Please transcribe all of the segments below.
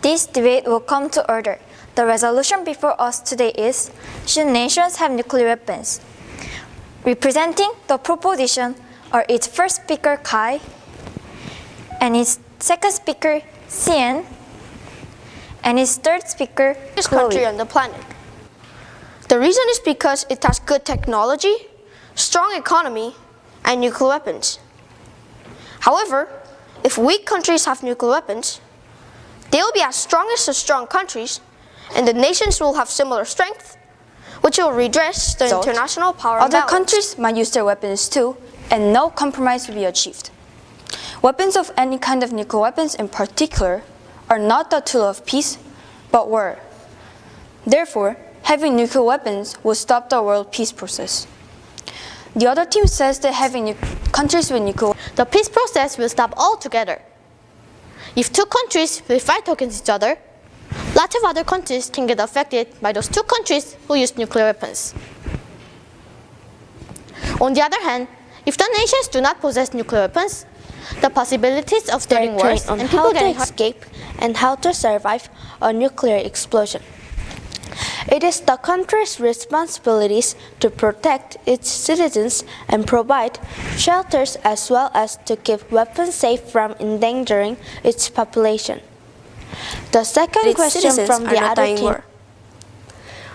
This debate will come to order. The resolution before us today is, should nations have nuclear weapons? Representing the proposition are its first speaker, Kai, and its second speaker, Cien, and its third speaker, Country on the planet. The reason is because it has good technology, strong economy, and nuclear weapons. However, if weak countries have nuclear weapons, they will be as strong as the strong countries, and the nations will have similar strength, which will redress the international power imbalance. Other countries might use their weapons too, and no compromise will be achieved. Weapons of any kind of nuclear weapons in particular are not the tool of peace, but war. Therefore, having nuclear weapons will stop the world peace process. The other team says that having countries with nuclear the peace process will stop altogether. If two countries will fight against each other, lots of other countries can get affected by those two countries who use nuclear weapons. On the other hand, if the nations do not possess nuclear weapons, the possibilities of starting wars on and people getting escape and how to survive a nuclear explosion. It is the country's responsibilities to protect its citizens and provide shelters as well as to keep weapons safe from endangering its population. The second question from the other team.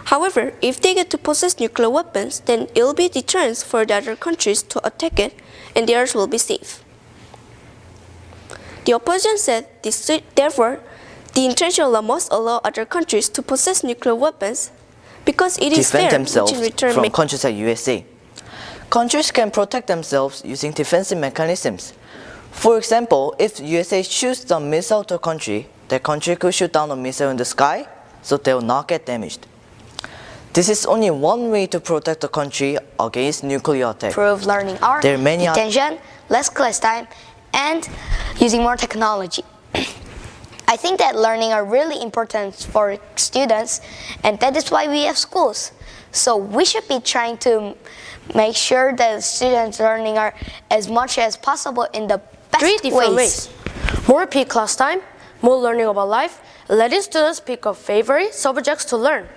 However, if they get to possess nuclear weapons, then it will be deterrence for the other countries to attack it, and theirs will be safe. The opposition said, therefore, the international law must allow other countries to possess nuclear weapons because it is defend fair, themselves which in return from countries like USA. Countries can protect themselves using defensive mechanisms. For example, if USA shoots a missile to a country, that country could shoot down a missile in the sky, so they will not get damaged. This is only one way to protect the country against nuclear attack. Improve learning hour, There are many detention, less class time, and using more technology. I think that learning are really important for students, and that is why we have schools. So we should be trying to make sure that students' learning are as much as possible in the best Three different ways. More peak class time, more learning about life, letting students pick up favorite subjects to learn.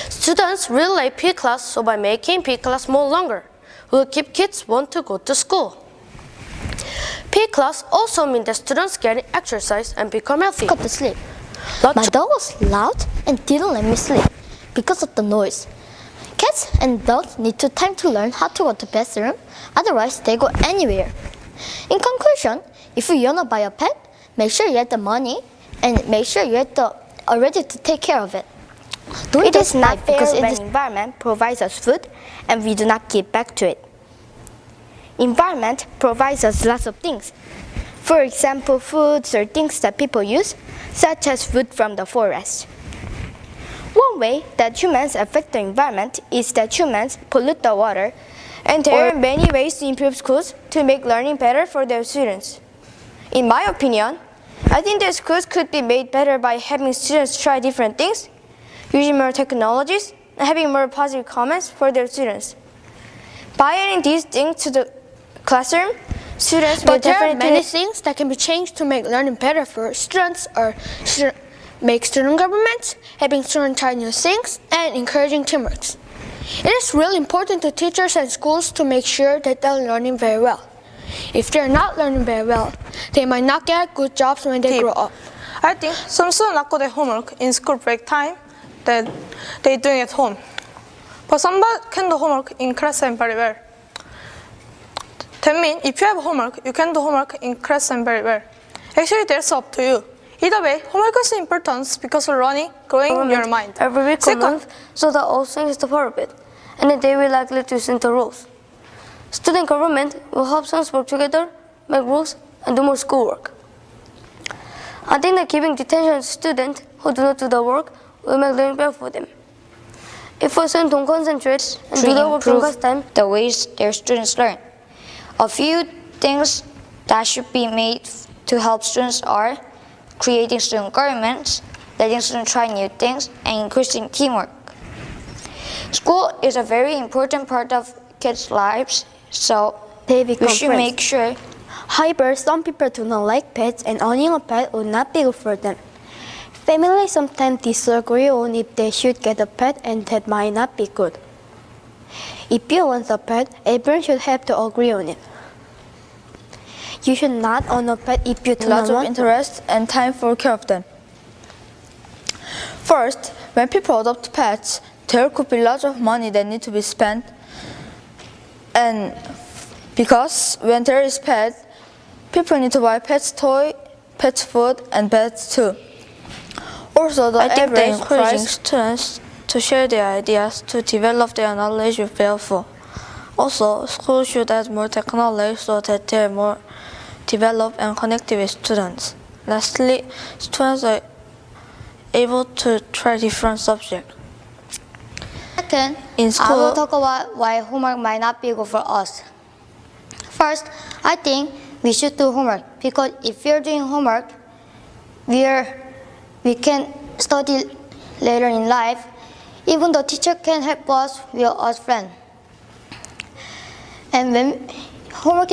Students really like peak class, so by making peak class more longer, we'll keep kids want to go to school. Peak class also means that students get exercise and become healthy. Got to sleep. My dog was loud and didn't let me sleep because of the noise. Cats and dogs need time to learn how to go to the bathroom, otherwise they go anywhere. In conclusion, if you want to buy a pet, make sure you have the money and make sure you are ready to take care of it. It is not fair when the environment provides us food and we do not give back to it. Environment provides us lots of things. For example, foods or things that people use, such as food from the forest. One way that humans affect the environment is that humans pollute the water, and there are many ways to improve schools to make learning better for their students. In my opinion, I think that schools could be made better by having students try different things, using more technologies, and having more positive comments for their students. By adding these things to the classroom, students will But there are definitely many things that can be changed to make learning better for students, or make student governments, having students try new things, and encouraging teamwork. It is really important to teachers and schools to make sure that they're learning very well. If they're not learning very well, they might not get good jobs when they grow up. I think some students not do their homework in school break time that they doing at home. But somebody can do homework in class time very well. That means if you have homework, you can do homework in class time very well. Actually, that's up to you. Either way, homework is important because of learning, growing your mind. every week or month, so that all things the part of it, and then they will likely to listen to rules. Student government will help students work together, make rules, and do more schoolwork. I think that giving detention to students who do not do the work will make learning better for them. If a student don't concentrate and do the work during class time, the ways their students learn. A few things that should be made to help students are creating student governments, letting students try new things, and increasing teamwork. School is a very important part of kids' lives, so we should make sure. However, some people do not like pets and owning a pet would not be good for them. Families sometimes disagree on if they should get a pet, and that might not be good. If you want a pet, everyone should have to agree on it. You should not own a pet if you do not Lots of want interest and time for care of them. First, when people adopt pets, there could be lots of money that need to be spent, and because when there is pet, people need to buy pets toy, pets food, and pets too. Also, the I think that average encouraging price students to share their ideas to develop their knowledge is helpful. Also, schools should add more technology so that they are more developed and connected with students. Lastly, students are able to try different subjects. Second, In I will school- talk about why homework might not be good for us. First, I think we should do homework because if we're doing homework, we can study later in life. Even the teacher can help us, we are us friends. And when homework